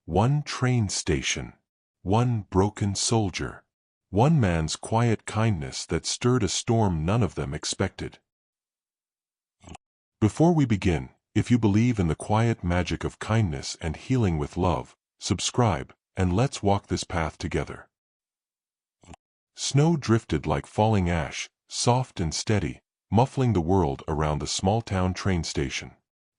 One train station. One broken soldier. One man's quiet kindness that stirred a storm none of them expected. Before we begin, if you believe in the quiet magic of kindness and healing with love, subscribe, and let's walk this path together. Snow drifted like falling ash, soft and steady, muffling the world around the small-town train station.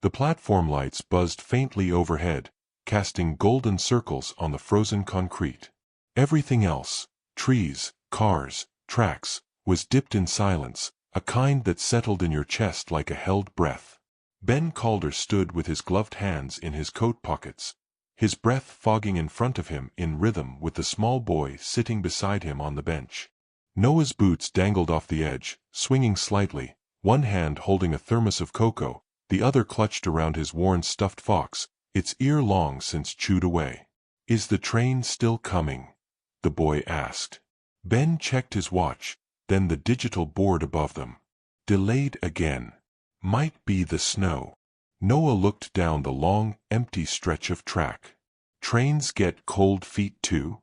The platform lights buzzed faintly overhead, casting golden circles on the frozen concrete. Everything else, trees, cars, tracks, was dipped in silence, a kind that settled in your chest like a held breath. Ben Calder stood with his gloved hands in his coat pockets, his breath fogging in front of him in rhythm with the small boy sitting beside him on the bench. Noah's boots dangled off the edge, swinging slightly, one hand holding a thermos of cocoa, the other clutched around his worn stuffed fox, its ear long since chewed away. "Is the train still coming?" the boy asked. Ben checked his watch, then the digital board above them. "Delayed again. Might be the snow." Noah looked down the long, empty stretch of track. "Trains get cold feet too?"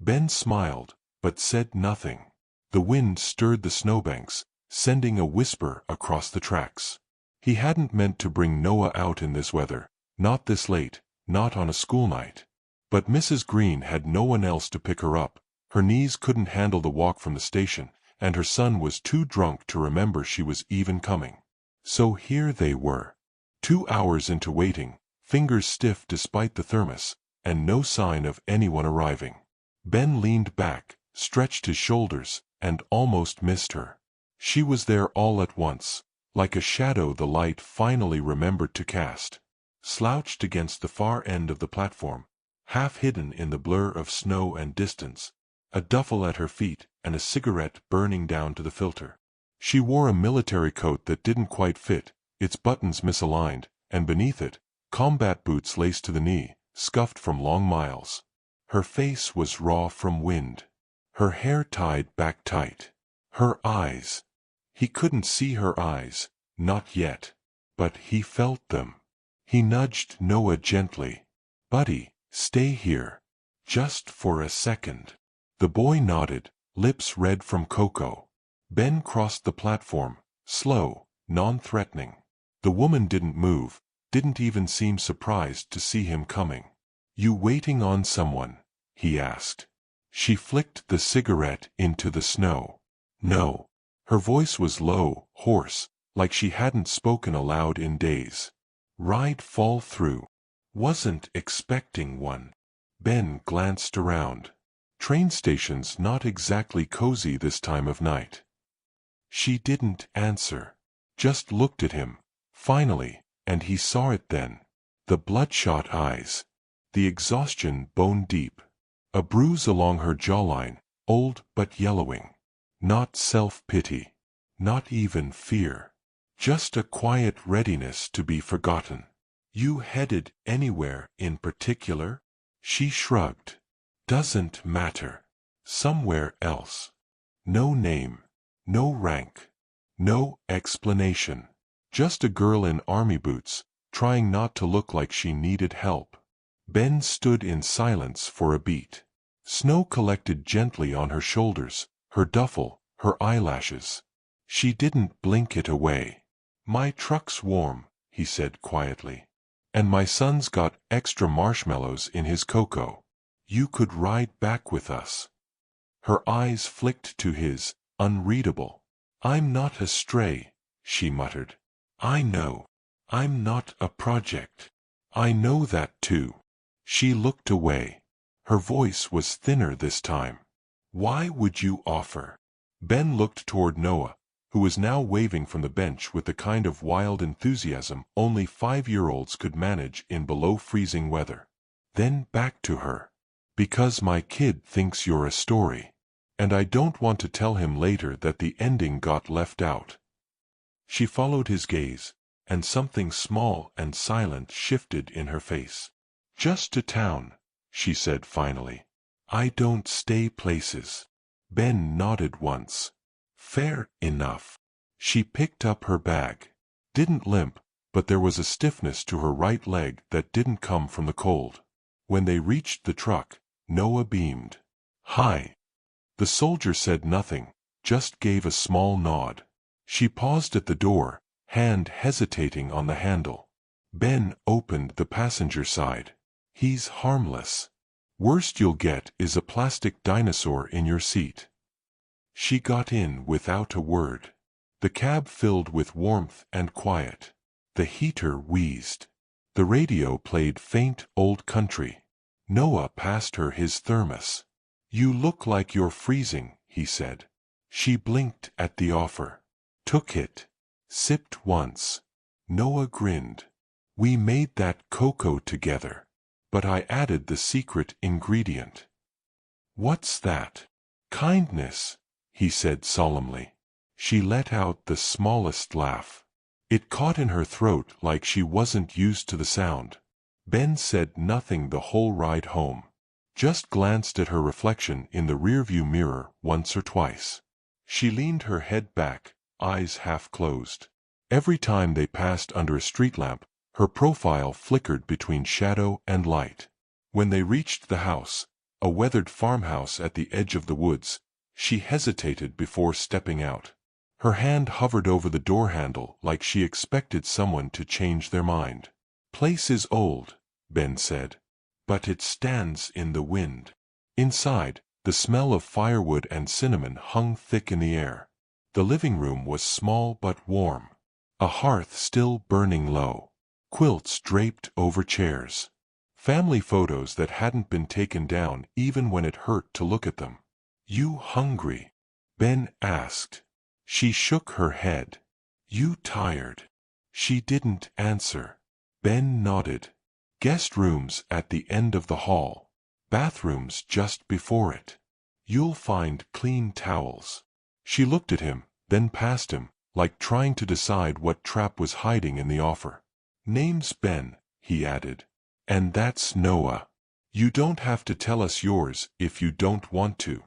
Ben smiled, but said nothing. The wind stirred the snowbanks, sending a whisper across the tracks. He hadn't meant to bring Noah out in this weather, not this late, not on a school night. But Mrs. Green had no one else to pick her up, her knees couldn't handle the walk from the station, and her son was too drunk to remember she was even coming. So here they were. 2 hours into waiting, fingers stiff despite the thermos, and no sign of anyone arriving. Ben leaned back, stretched his shoulders, and almost missed her. She was there all at once, like a shadow the light finally remembered to cast. Slouched against the far end of the platform, half hidden in the blur of snow and distance, a duffel at her feet and a cigarette burning down to the filter. She wore a military coat that didn't quite fit, its buttons misaligned, and beneath it, combat boots laced to the knee, scuffed from long miles. Her face was raw from wind. Her hair tied back tight. Her eyes. He couldn't see her eyes, not yet. But he felt them. He nudged Noah gently. "Buddy, stay here. Just for a second." The boy nodded, lips red from cocoa. Ben crossed the platform, slow, non-threatening. The woman didn't move, didn't even seem surprised to see him coming. "You waiting on someone?" he asked. She flicked the cigarette into the snow. "No." Her voice was low, hoarse, like she hadn't spoken aloud in days. "Ride fall through. Wasn't expecting one." Ben glanced around. Train stations not exactly cozy this time of night. She didn't answer. Just looked at him, finally, and he saw it then. The bloodshot eyes. The exhaustion bone deep. A bruise along her jawline, old but yellowing. Not self-pity. Not even fear. Just a quiet readiness to be forgotten. "You headed anywhere in particular?" She shrugged. "Doesn't matter. Somewhere else." No name. No rank. No explanation. Just a girl in army boots, trying not to look like she needed help. Ben stood in silence for a beat. Snow collected gently on her shoulders, her duffel, her eyelashes. She didn't blink it away. "My truck's warm," he said quietly. "And my son's got extra marshmallows in his cocoa. You could ride back with us." Her eyes flicked to his, unreadable. "I'm not a stray," she muttered. "I know. I'm not a project. I know that too." She looked away. Her voice was thinner this time. "Why would you offer?" Ben looked toward Noah, who was now waving from the bench with the kind of wild enthusiasm only 5-year-olds could manage in below-freezing weather. Then back to her. "Because my kid thinks you're a story. And I don't want to tell him later that the ending got left out." She followed his gaze, and something small and silent shifted in her face. "Just to town," she said finally. "I don't stay places." Ben nodded once. "Fair enough." She picked up her bag. Didn't limp, but there was a stiffness to her right leg that didn't come from the cold. When they reached the truck, Noah beamed. "Hi." The soldier said nothing, just gave a small nod. She paused at the door, hand hesitating on the handle. Ben opened the passenger side. "He's harmless. Worst you'll get is a plastic dinosaur in your seat." She got in without a word. The cab filled with warmth and quiet. The heater wheezed. The radio played faint old country. Noah passed her his thermos. "You look like you're freezing," he said. She blinked at the offer. Took it. Sipped once. Noah grinned. "We made that cocoa together. But I added the secret ingredient." "What's that?" "Kindness," he said solemnly. She let out the smallest laugh. It caught in her throat like she wasn't used to the sound. Ben said nothing the whole ride home. Just glanced at her reflection in the rearview mirror once or twice. She leaned her head back, eyes half closed. Every time they passed under a street lamp, her profile flickered between shadow and light. When they reached the house, a weathered farmhouse at the edge of the woods, she hesitated before stepping out. Her hand hovered over the door handle like she expected someone to change their mind. "Place is old," Ben said, "but it stands in the wind." Inside, the smell of firewood and cinnamon hung thick in the air. The living room was small but warm. A hearth still burning low. Quilts draped over chairs. Family photos that hadn't been taken down even when it hurt to look at them. "You hungry?" Ben asked. She shook her head. "You tired?" She didn't answer. Ben nodded. "Guest rooms at the end of the hall. Bathrooms just before it. You'll find clean towels." She looked at him, then past him, like trying to decide what trap was hiding in the offer. "Name's Ben," he added. "And that's Noah. You don't have to tell us yours if you don't want to."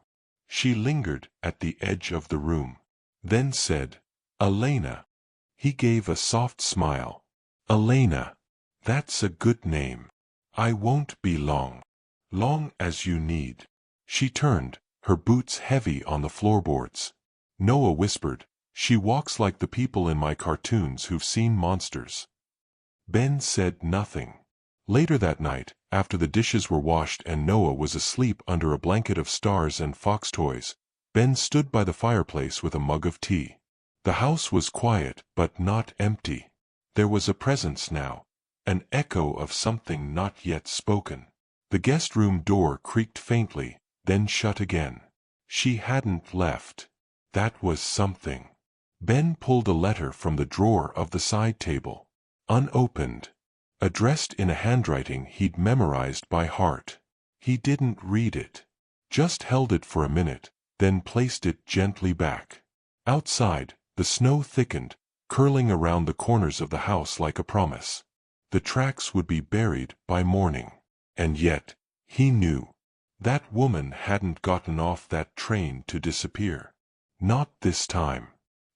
She lingered at the edge of the room. Then said, "Elena." He gave a soft smile. "Elena. That's a good name. I won't be long. Long as you need." She turned, her boots heavy on the floorboards. Noah whispered, "She walks like the people in my cartoons who've seen monsters." Ben said nothing. Later that night, after the dishes were washed and Noah was asleep under a blanket of stars and fox toys, Ben stood by the fireplace with a mug of tea. The house was quiet but not empty. There was a presence now, an echo of something not yet spoken. The guest room door creaked faintly, then shut again. She hadn't left. That was something. Ben pulled a letter from the drawer of the side table. Unopened. Addressed in a handwriting he'd memorized by heart. He didn't read it. Just held it for a minute, then placed it gently back. Outside, the snow thickened, curling around the corners of the house like a promise. The tracks would be buried by morning. And yet, he knew. That woman hadn't gotten off that train to disappear. Not this time.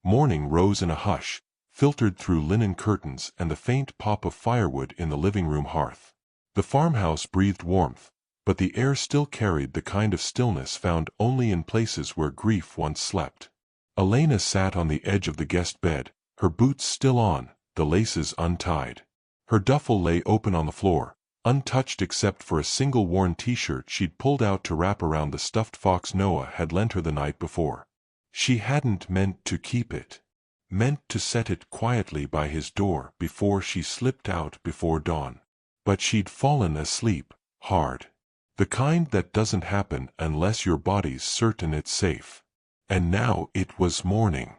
Morning rose in a hush, filtered through linen curtains and the faint pop of firewood in the living room hearth. The farmhouse breathed warmth, but the air still carried the kind of stillness found only in places where grief once slept. Elena sat on the edge of the guest bed, her boots still on, the laces untied. Her duffel lay open on the floor, untouched except for a single worn t-shirt she'd pulled out to wrap around the stuffed fox Noah had lent her the night before. She hadn't meant to keep it. Meant to set it quietly by his door before she slipped out before dawn. But she'd fallen asleep, hard. The kind that doesn't happen unless your body's certain it's safe. And now it was morning.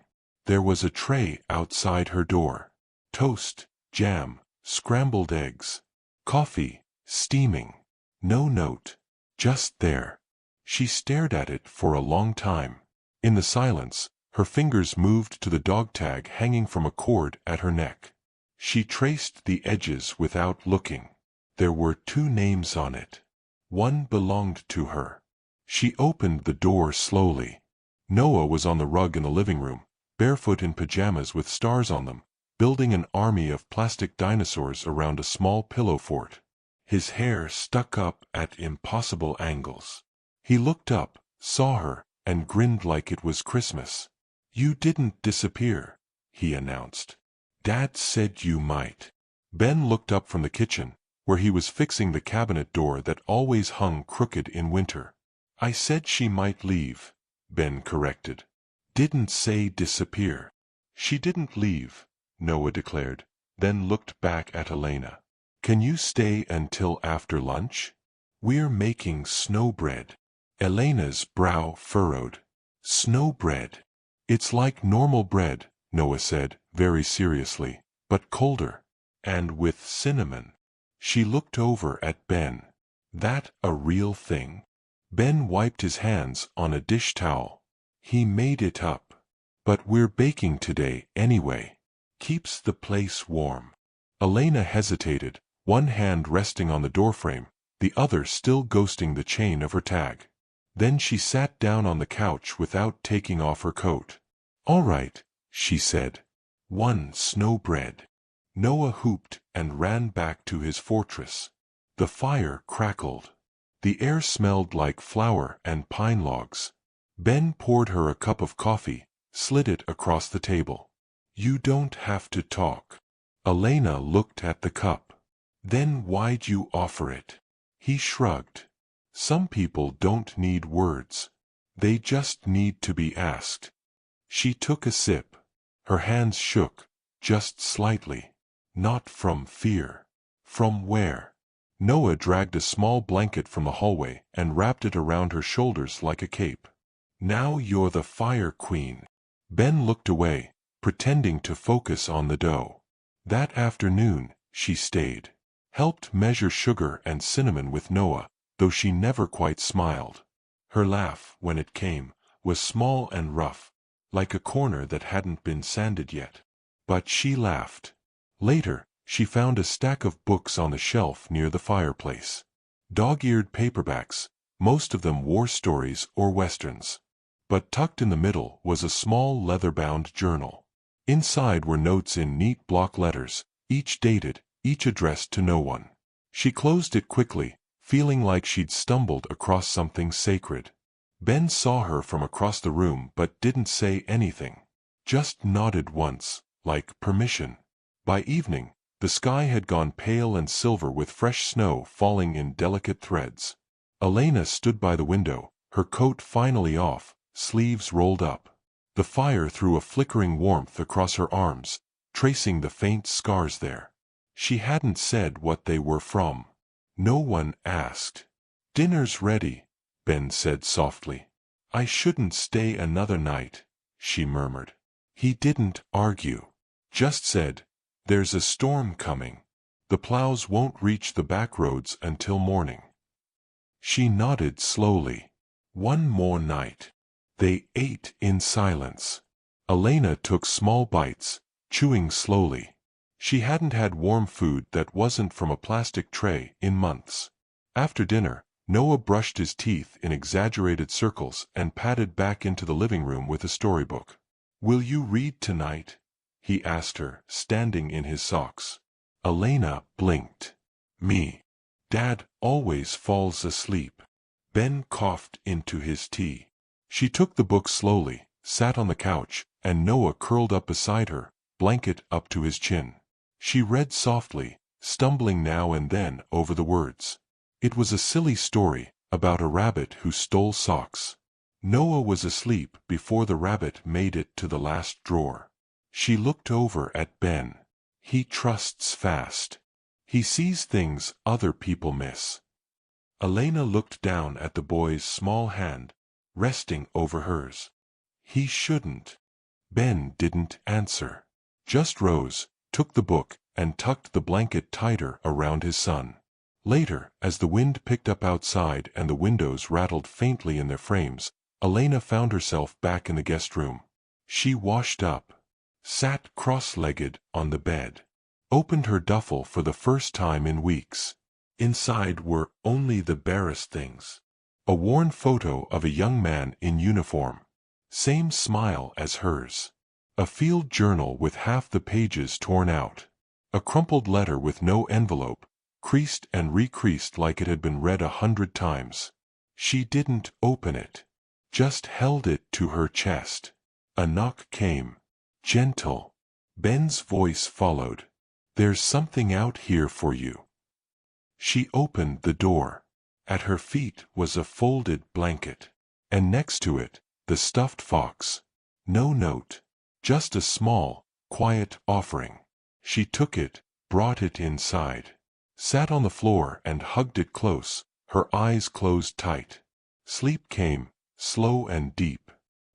There was a tray outside her door. Toast, jam, scrambled eggs. Coffee, steaming. No note. Just there. She stared at it for a long time. In the silence, her fingers moved to the dog tag hanging from a cord at her neck. She traced the edges without looking. There were 2 names on it. One belonged to her. She opened the door slowly. Noah was on the rug in the living room, barefoot in pajamas with stars on them, building an army of plastic dinosaurs around a small pillow fort. his hair stuck up at impossible angles. He looked up, saw her, and grinned like it was Christmas. "You didn't disappear," he announced. "Dad said you might." Ben looked up from the kitchen, where he was fixing the cabinet door that always hung crooked in winter. "I said she might leave," Ben corrected. "Didn't say disappear." "She didn't leave," Noah declared, then looked back at Elena. "Can you stay until after lunch? We're making snow bread." Elena's brow furrowed. "Snow bread? It's like normal bread," Noah said, very seriously, "but colder. And with cinnamon." She looked over at Ben. "That a real thing?" Ben wiped his hands on a dish towel. "He made it up. But we're baking today anyway. Keeps the place warm." Elena hesitated, one hand resting on the doorframe, the other still ghosting the chain of her tag. Then she sat down on the couch without taking off her coat. "All right," she said. "One snow bread." Noah whooped and ran back to his fortress. The fire crackled. The air smelled like flour and pine logs. Ben poured her a cup of coffee, slid it across the table. "You don't have to talk." Elena looked at the cup. "Then why'd you offer it?" He shrugged. "Some people don't need words. They just need to be asked." She took a sip. Her hands shook, just slightly. "Not from fear." "From where?" Noah dragged a small blanket from the hallway and wrapped it around her shoulders like a cape. "Now you're the fire queen." Ben looked away, pretending to focus on the dough. That afternoon, she stayed. Helped measure sugar and cinnamon with Noah, though she never quite smiled. Her laugh, when it came, was small and rough, like a corner that hadn't been sanded yet. But she laughed. Later, she found a stack of books on the shelf near the fireplace. Dog-eared paperbacks, most of them war stories or westerns. But tucked in the middle was a small leather-bound journal. Inside were notes in neat block letters, each dated, each addressed to no one. She closed it quickly, feeling like she'd stumbled across something sacred. Ben saw her from across the room but didn't say anything. Just nodded once, like permission. By evening, the sky had gone pale and silver with fresh snow falling in delicate threads. Elena stood by the window, her coat finally off, sleeves rolled up. The fire threw a flickering warmth across her arms, tracing the faint scars there. She hadn't said what they were from. No one asked. "Dinner's ready," Ben said softly. "I shouldn't stay another night," she murmured. He didn't argue. Just said, "There's a storm coming. The plows won't reach the back roads until morning." She nodded slowly. One more night. They ate in silence. Elena took small bites, chewing slowly. She hadn't had warm food that wasn't from a plastic tray in months. After dinner, Noah brushed his teeth in exaggerated circles and padded back into the living room with a storybook. "Will you read tonight?" he asked her, standing in his socks. Elena blinked. "Me. Dad always falls asleep." Ben coughed into his tea. She took the book slowly, sat on the couch, and Noah curled up beside her, blanket up to his chin. She read softly, stumbling now and then over the words. It was a silly story about a rabbit who stole socks. Noah was asleep before the rabbit made it to the last drawer. She looked over at Ben. He trusts fast. He sees things other people miss. Elena looked down at the boy's small hand, resting over hers. He shouldn't. Ben didn't answer. Just rose, took the book, and tucked the blanket tighter around his son. Later, as the wind picked up outside and the windows rattled faintly in their frames, Elena found herself back in the guest room. She washed up, sat cross-legged on the bed, opened her duffel for the first time in weeks. Inside were only the barest things. A worn photo of a young man in uniform. Same smile as hers. A field journal with half the pages torn out. A crumpled letter with no envelope, creased and recreased like it had been read 100 times. She didn't open it, just held it to her chest. A knock came. Gentle. Ben's voice followed. "There's something out here for you." She opened the door. At her feet was a folded blanket, and next to it, the stuffed fox. No note, just a small, quiet offering. She took it, brought it inside, sat on the floor and hugged it close, her eyes closed tight. Sleep came, slow and deep.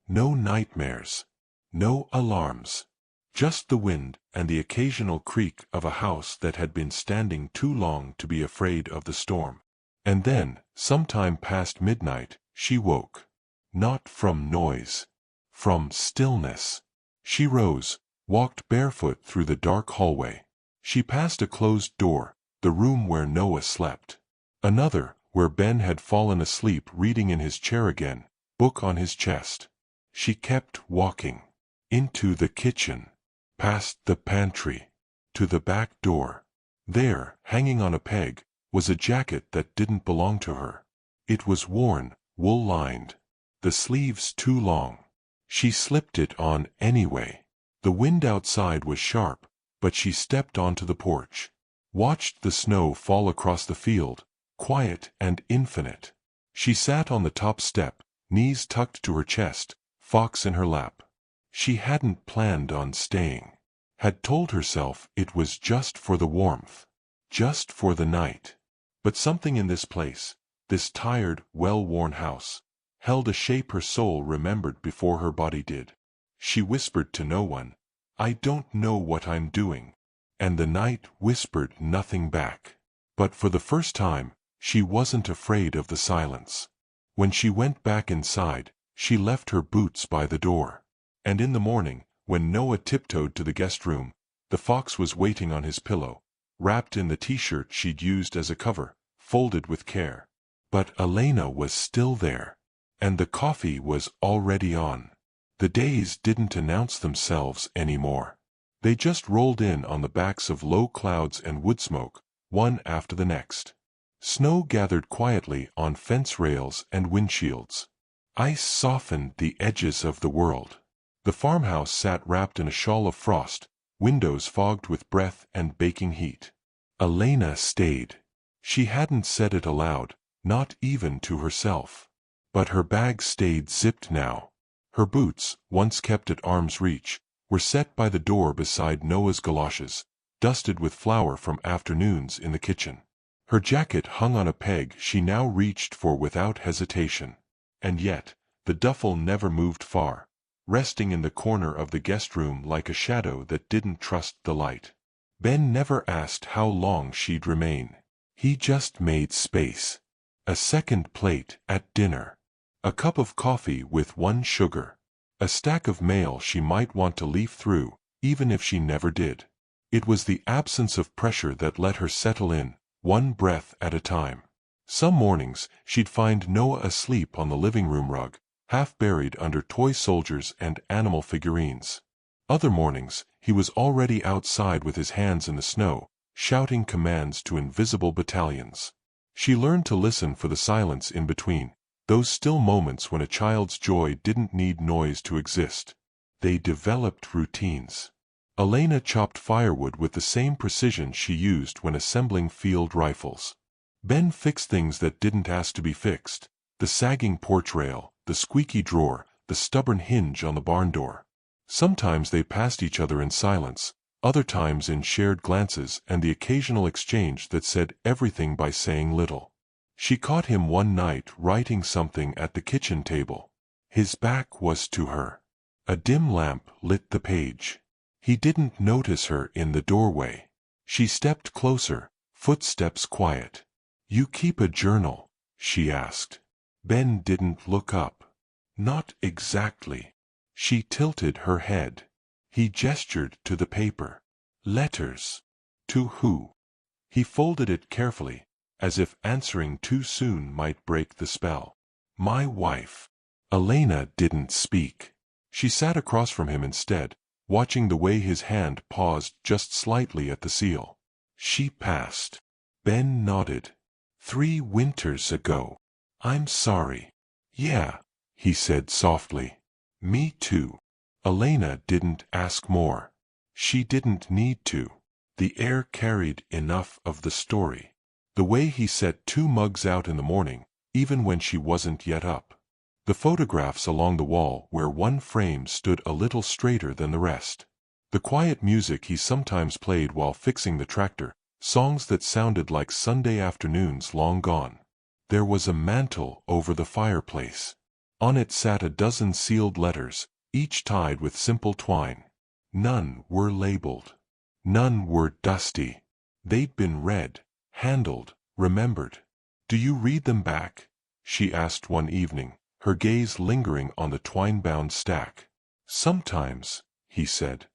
No nightmares, no alarms, just the wind and the occasional creak of a house that had been standing too long to be afraid of the storm. And then, sometime past midnight, she woke. Not from noise, from stillness. She rose, walked barefoot through the dark hallway. She passed a closed door, the room where Noah slept. Another, where Ben had fallen asleep reading in his chair again, book on his chest. She kept walking. Into the kitchen. Past the pantry. To the back door. There, hanging on a peg, was a jacket that didn't belong to her. It was worn, wool-lined. The sleeves too long. She slipped it on anyway. The wind outside was sharp, but she stepped onto the porch. Watched the snow fall across the field, quiet and infinite. She sat on the top step, knees tucked to her chest, fox in her lap. She hadn't planned on staying. Had told herself it was just for the warmth. Just for the night. But something in this place, this tired, well-worn house, held a shape her soul remembered before her body did. She whispered to no one, "I don't know what I'm doing." And the night whispered nothing back. But for the first time, she wasn't afraid of the silence. When she went back inside, she left her boots by the door. And in the morning, when Noah tiptoed to the guest room, the fox was waiting on his pillow, wrapped in the t-shirt she'd used as a cover, folded with care. But Elena was still there. And the coffee was already on. The days didn't announce themselves anymore. They just rolled in on the backs of low clouds and wood smoke, one after the next. Snow gathered quietly on fence rails and windshields. Ice softened the edges of the world. The farmhouse sat wrapped in a shawl of frost, windows fogged with breath and baking heat. Elena stayed. She hadn't said it aloud, not even to herself. But her bag stayed zipped now. Her boots, once kept at arm's reach, were set by the door beside Noah's galoshes, dusted with flour from afternoons in the kitchen. Her jacket hung on a peg she now reached for without hesitation. And yet, the duffel never moved far, resting in the corner of the guest room like a shadow that didn't trust the light. Ben never asked how long she'd remain. He just made space. A second plate at dinner. A cup of coffee with 1 sugar. A stack of mail she might want to leaf through, even if she never did. It was the absence of pressure that let her settle in, one breath at a time. Some mornings, she'd find Noah asleep on the living room rug, half buried under toy soldiers and animal figurines. Other mornings, he was already outside with his hands in the snow, shouting commands to invisible battalions. She learned to listen for the silence in between, those still moments when a child's joy didn't need noise to exist. They developed routines. Elena chopped firewood with the same precision she used when assembling field rifles. Ben fixed things that didn't ask to be fixed, the sagging porch rail, the squeaky drawer, the stubborn hinge on the barn door. Sometimes they passed each other in silence, other times in shared glances and the occasional exchange that said everything by saying little. She caught him one night writing something at the kitchen table. His back was to her. A dim lamp lit the page. He didn't notice her in the doorway. She stepped closer, footsteps quiet. "You keep a journal?" she asked. Ben didn't look up. "Not exactly." She tilted her head. He gestured to the paper. "Letters." "To who?" He folded it carefully, as if answering too soon might break the spell. "My wife." Elena didn't speak. She sat across from him instead, watching the way his hand paused just slightly at the seal. She passed. Ben nodded. 3 winters ago. I'm sorry. Yeah, he said softly. Me too. Elena didn't ask more. She didn't need to. The air carried enough of the story. The way he set 2 mugs out in the morning, even when she wasn't yet up. The photographs along the wall where one frame stood a little straighter than the rest. The quiet music he sometimes played while fixing the tractor, songs that sounded like Sunday afternoons long gone. There was a mantel over the fireplace. On it sat a dozen sealed letters, each tied with simple twine. None were labeled. None were dusty. They'd been read, handled, remembered. Do you read them back? She asked one evening, her gaze lingering on the twine-bound stack. Sometimes, he said.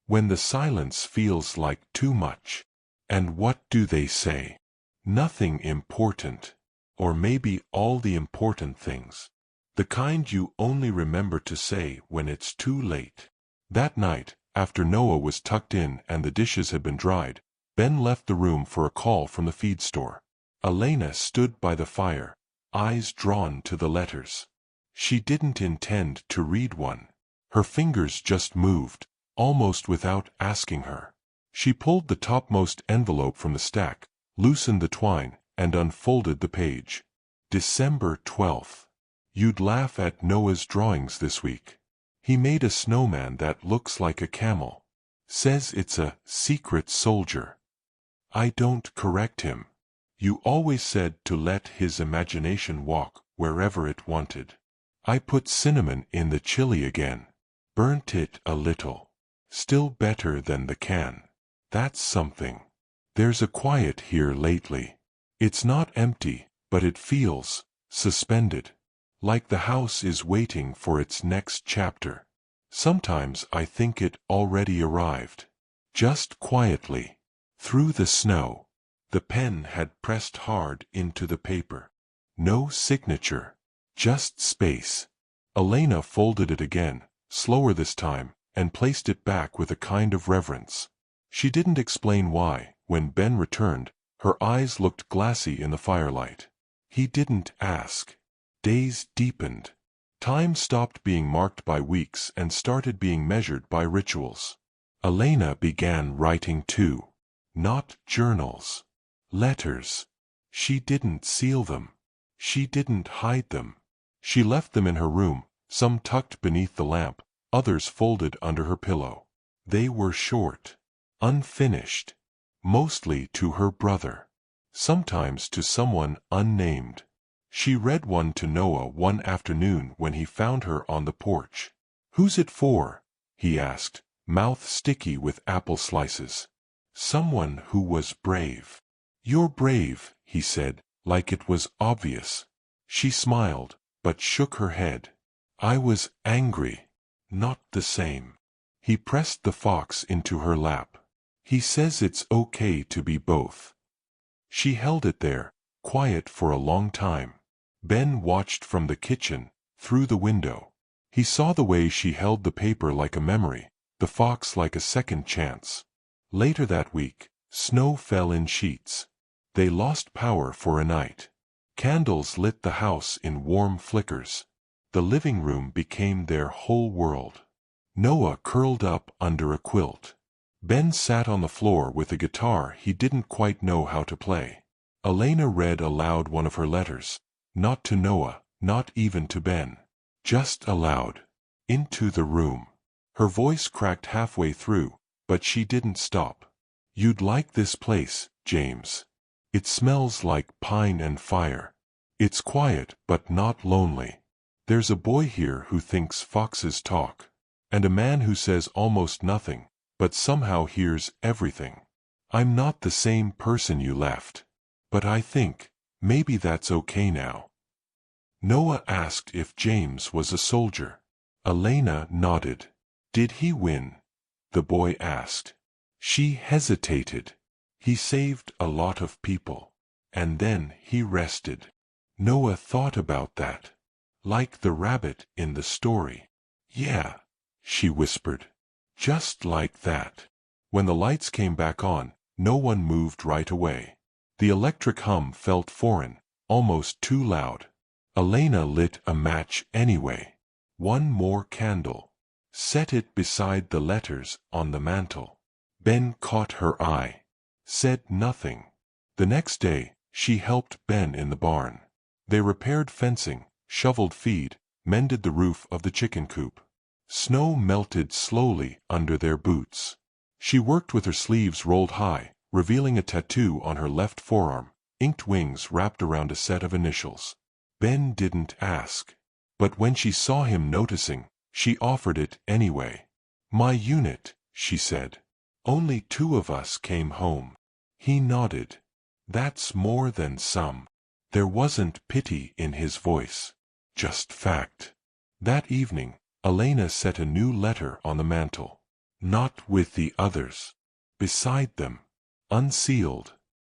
When the silence feels like too much. And what do they say? Nothing important. Or maybe all the important things. The kind you only remember to say when it's too late. That night, after Noah was tucked in and the dishes had been dried, Ben left the room for a call from the feed store. Elena stood by the fire, eyes drawn to the letters. She didn't intend to read one. Her fingers just moved, almost without asking her. She pulled the topmost envelope from the stack, loosened the twine, and unfolded the page. December 12th. You'd laugh at Noah's drawings this week. He made a snowman that looks like a camel. Says it's a secret soldier. I don't correct him. You always said to let his imagination walk wherever it wanted. I put cinnamon in the chili again. Burnt it a little. Still better than the can. That's something. There's a quiet here lately. It's not empty, but it feels suspended. Like the house is waiting for its next chapter. Sometimes I think it already arrived. Just quietly. Through the snow. The pen had pressed hard into the paper. No signature. Just space. Elena folded it again, slower this time, and placed it back with a kind of reverence. She didn't explain why. When Ben returned, her eyes looked glassy in the firelight. He didn't ask. Days deepened. Time stopped being marked by weeks and started being measured by rituals. Elena began writing too. Not journals. Letters. She didn't seal them. She didn't hide them. She left them in her room, some tucked beneath the lamp, others folded under her pillow. They were short. Unfinished. Mostly to her brother. Sometimes to someone unnamed. She read one to Noah one afternoon when he found her on the porch. Who's it for? He asked, mouth sticky with apple slices. Someone who was brave. You're brave, he said, like it was obvious. She smiled, but shook her head. I was angry. Not the same. He pressed the fox into her lap. He says it's okay to be both. She held it there, quiet for a long time. Ben watched from the kitchen, through the window. He saw the way she held the paper like a memory, the fox like a second chance. Later that week, snow fell in sheets. They lost power for a night. Candles lit the house in warm flickers. The living room became their whole world. Noah curled up under a quilt. Ben sat on the floor with a guitar he didn't quite know how to play. Elena read aloud one of her letters. Not to Noah, not even to Ben. Just aloud. Into the room. Her voice cracked halfway through, but she didn't stop. You'd like this place, James. It smells like pine and fire. It's quiet but not lonely. There's a boy here who thinks foxes talk. And a man who says almost nothing, but somehow hears everything. I'm not the same person you left. But I think, maybe that's okay now. Noah asked if James was a soldier. Elena nodded. Did he win? The boy asked. She hesitated. He saved a lot of people. And then he rested. Noah thought about that. Like the rabbit in the story. Yeah, she whispered. Just like that. When the lights came back on, no one moved right away. The electric hum felt foreign, almost too loud. Elena lit a match anyway. One more candle. Set it beside the letters on the mantel. Ben caught her eye. Said nothing. The next day, she helped Ben in the barn. They repaired fencing, shoveled feed, mended the roof of the chicken coop. Snow melted slowly under their boots. She worked with her sleeves rolled high, revealing a tattoo on her left forearm, inked wings wrapped around a set of initials. Ben didn't ask. But when she saw him noticing, she offered it anyway. "My unit," she said. "Only 2 of us came home." He nodded. "That's more than some." There wasn't pity in his voice. Just fact. That evening, Elena set a new letter on the mantel. Not with the others. Beside them. Unsealed.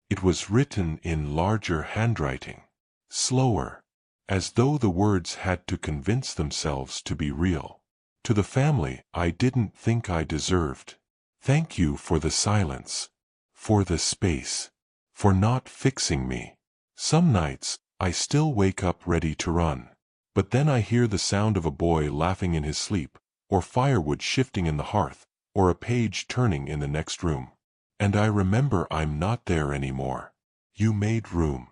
It was written in larger handwriting. Slower. As though the words had to convince themselves to be real. "To the family I didn't think I deserved. Thank you for the silence. For the space. For not fixing me. Some nights, I still wake up ready to run. But then I hear the sound of a boy laughing in his sleep, or firewood shifting in the hearth, or a page turning in the next room. And I remember I'm not there anymore. You made room.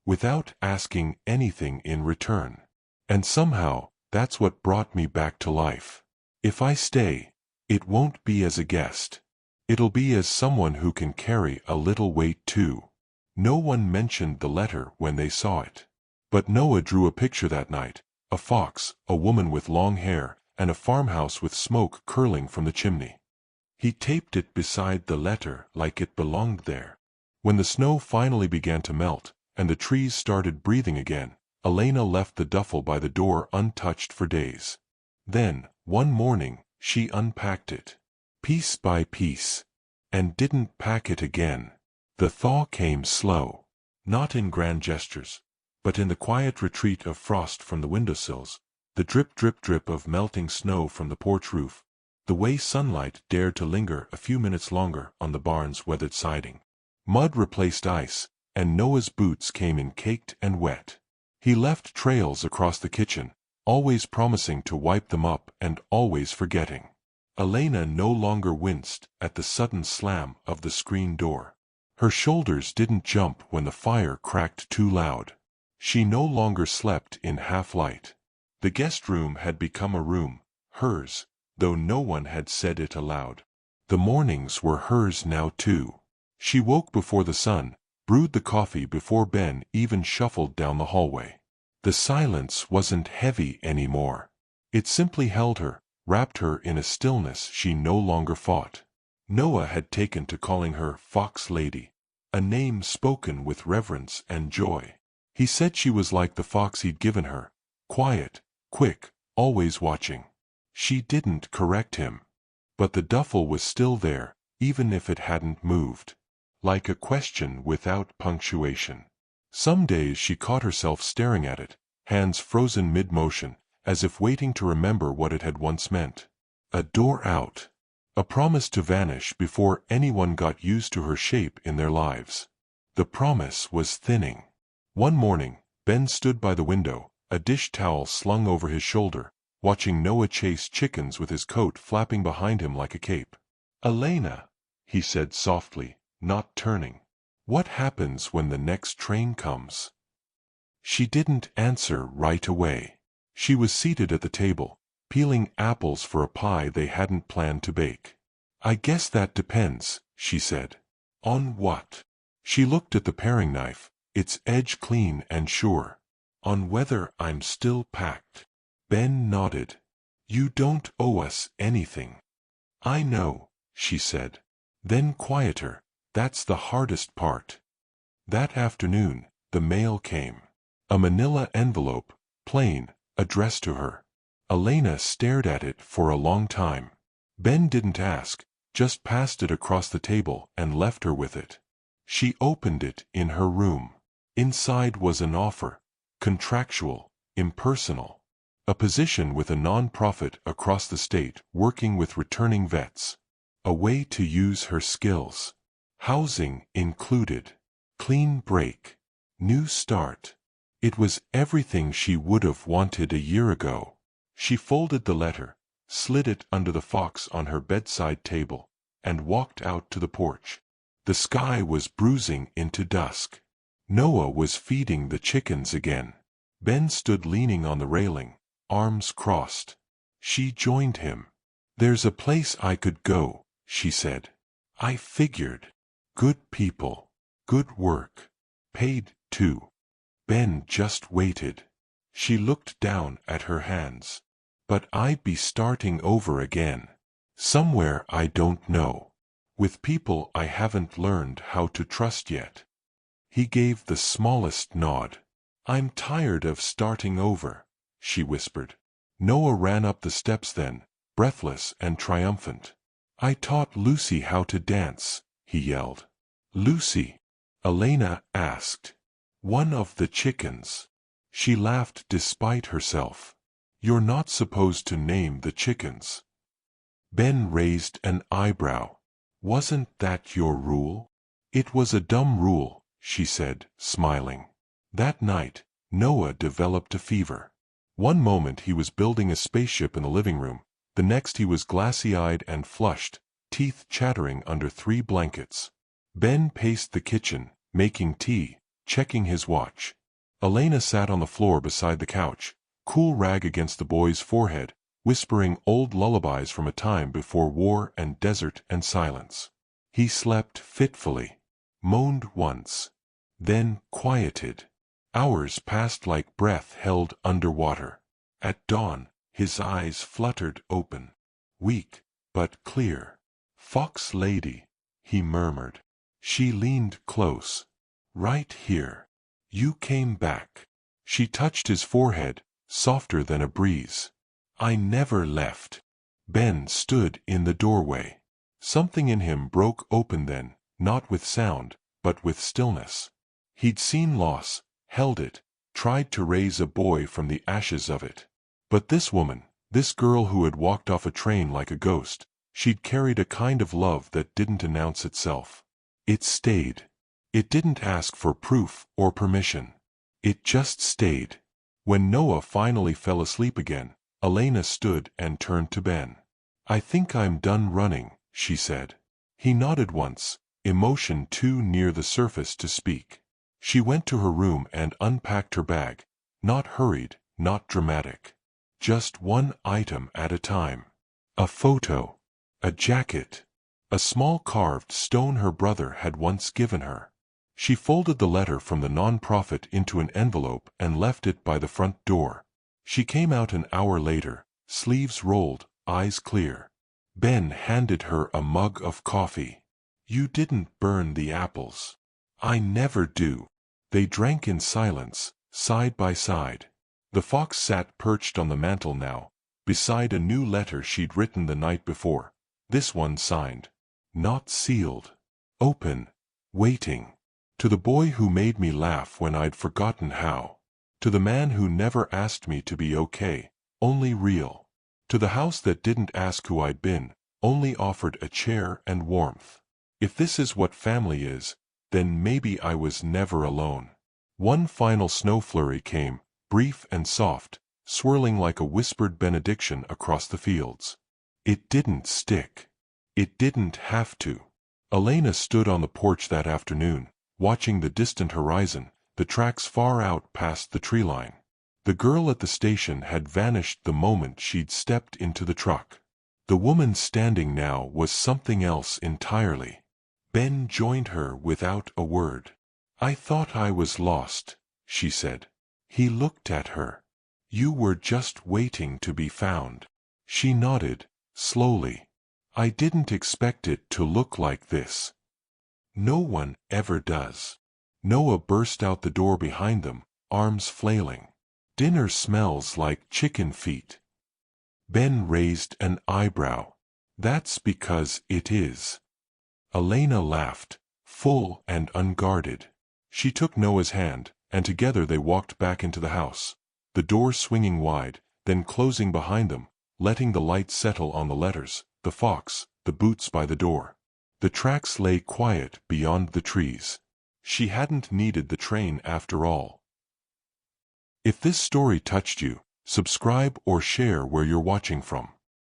Without asking anything in return. And somehow, that's what brought me back to life. If I stay, it won't be as a guest. It'll be as someone who can carry a little weight too." No one mentioned the letter when they saw it. But Noah drew a picture that night, a fox, a woman with long hair, and a farmhouse with smoke curling from the chimney. He taped it beside the letter like it belonged there. When the snow finally began to melt, and the trees started breathing again, Elena left the duffel by the door untouched for days. Then, one morning, she unpacked it. Piece by piece. And didn't pack it again. The thaw came slow. Not in grand gestures, but in the quiet retreat of frost from the windowsills, the drip drip drip of melting snow from the porch roof, the way sunlight dared to linger a few minutes longer on the barn's weathered siding. Mud replaced ice, and Noah's boots came in caked and wet. He left trails across the kitchen, always promising to wipe them up and always forgetting. Elena no longer winced at the sudden slam of the screen door. Her shoulders didn't jump when the fire cracked too loud. She no longer slept in half-light. The guest room had become a room, hers, though no one had said it aloud. The mornings were hers now too. She woke before the sun, brewed the coffee before Ben even shuffled down the hallway. The silence wasn't heavy anymore. It simply held her, wrapped her in a stillness she no longer fought. Noah had taken to calling her Fox Lady, a name spoken with reverence and joy. He said she was like the fox he'd given her, quiet, quick, always watching. She didn't correct him. But the duffel was still there, even if it hadn't moved. Like a question without punctuation. Some days she caught herself staring at it, hands frozen mid-motion, as if waiting to remember what it had once meant. A door out. A promise to vanish before anyone got used to her shape in their lives. The promise was thinning. One morning, Ben stood by the window, a dish towel slung over his shoulder, watching Noah chase chickens with his coat flapping behind him like a cape. "Elena," he said softly, not turning. "What happens when the next train comes?" She didn't answer right away. She was seated at the table, peeling apples for a pie they hadn't planned to bake. "I guess that depends," she said. "On what?" She looked at the paring knife, its edge clean and sure. "On whether I'm still packed." Ben nodded. "You don't owe us anything." "I know," she said. Then quieter, "That's the hardest part." That afternoon, the mail came. A manila envelope, plain, addressed to her. Elena stared at it for a long time. Ben didn't ask, just passed it across the table and left her with it. She opened it in her room. Inside was an offer, contractual, impersonal. A position with a non-profit across the state working with returning vets. A way to use her skills. Housing included. Clean break. New start. It was everything she would have wanted a year ago. She folded the letter, slid it under the fox on her bedside table, and walked out to the porch. The sky was bruising into dusk. Noah was feeding the chickens again. Ben stood leaning on the railing, arms crossed. She joined him. "There's a place I could go," she said. "I figured. Good people. Good work. Paid, too." Ben just waited. She looked down at her hands. "But I'd be starting over again. Somewhere I don't know. With people I haven't learned how to trust yet." He gave the smallest nod. "I'm tired of starting over," she whispered. Noah ran up the steps then, breathless and triumphant. "I taught Lucy how to dance," he yelled. "Lucy?" Elena asked. "One of the chickens." She laughed despite herself. "You're not supposed to name the chickens." Ben raised an eyebrow. "Wasn't that your rule?" "It was a dumb rule," she said, smiling. That night, Noah developed a fever. One moment he was building a spaceship in the living room, the next he was glassy-eyed and flushed, teeth chattering under 3 blankets. Ben paced the kitchen, making tea, checking his watch. Elena sat on the floor beside the couch, cool rag against the boy's forehead, whispering old lullabies from a time before war and desert and silence. He slept fitfully, moaned once, then quieted. Hours passed like breath held underwater. At dawn, his eyes fluttered open, weak but clear. "Fox lady," he murmured. She leaned close. "Right here. You came back." She touched his forehead, softer than a breeze. "I never left." Ben stood in the doorway. Something in him broke open then, not with sound, but with stillness. He'd seen loss, held it, tried to raise a boy from the ashes of it. But this woman, this girl who had walked off a train like a ghost, she'd carried a kind of love that didn't announce itself. It stayed. It didn't ask for proof or permission. It just stayed. When Noah finally fell asleep again, Elena stood and turned to Ben. "I think I'm done running," she said. He nodded once, emotion too near the surface to speak. She went to her room and unpacked her bag, not hurried, not dramatic. Just one item at a time. A photo. A jacket. A small carved stone her brother had once given her. She folded the letter from the non-profit into an envelope and left it by the front door. She came out an hour later, sleeves rolled, eyes clear. Ben handed her a mug of coffee. "You didn't burn the apples." "I never do." They drank in silence, side by side. The fox sat perched on the mantel now, beside a new letter she'd written the night before. This one signed. Not sealed. Open. Waiting. To the boy who made me laugh when I'd forgotten how. To the man who never asked me to be okay, only real. To the house that didn't ask who I'd been, only offered a chair and warmth. If this is what family is, then maybe I was never alone. One final snow flurry came, brief and soft, swirling like a whispered benediction across the fields. It didn't stick. It didn't have to. Elena stood on the porch that afternoon, watching the distant horizon, the tracks far out past the tree line. The girl at the station had vanished the moment she'd stepped into the truck. The woman standing now was something else entirely. Ben joined her without a word. "I thought I was lost," she said. He looked at her. "You were just waiting to be found." She nodded, slowly. "I didn't expect it to look like this." "No one ever does." Noah burst out the door behind them, arms flailing. "Dinner smells like chicken feet." Ben raised an eyebrow. "That's because it is." Elena laughed, full and unguarded. She took Noah's hand, and together they walked back into the house, the door swinging wide, then closing behind them, letting the light settle on the letters, the fox, the boots by the door. The tracks lay quiet beyond the trees. She hadn't needed the train after all. If this story touched you, subscribe or share where you're watching from.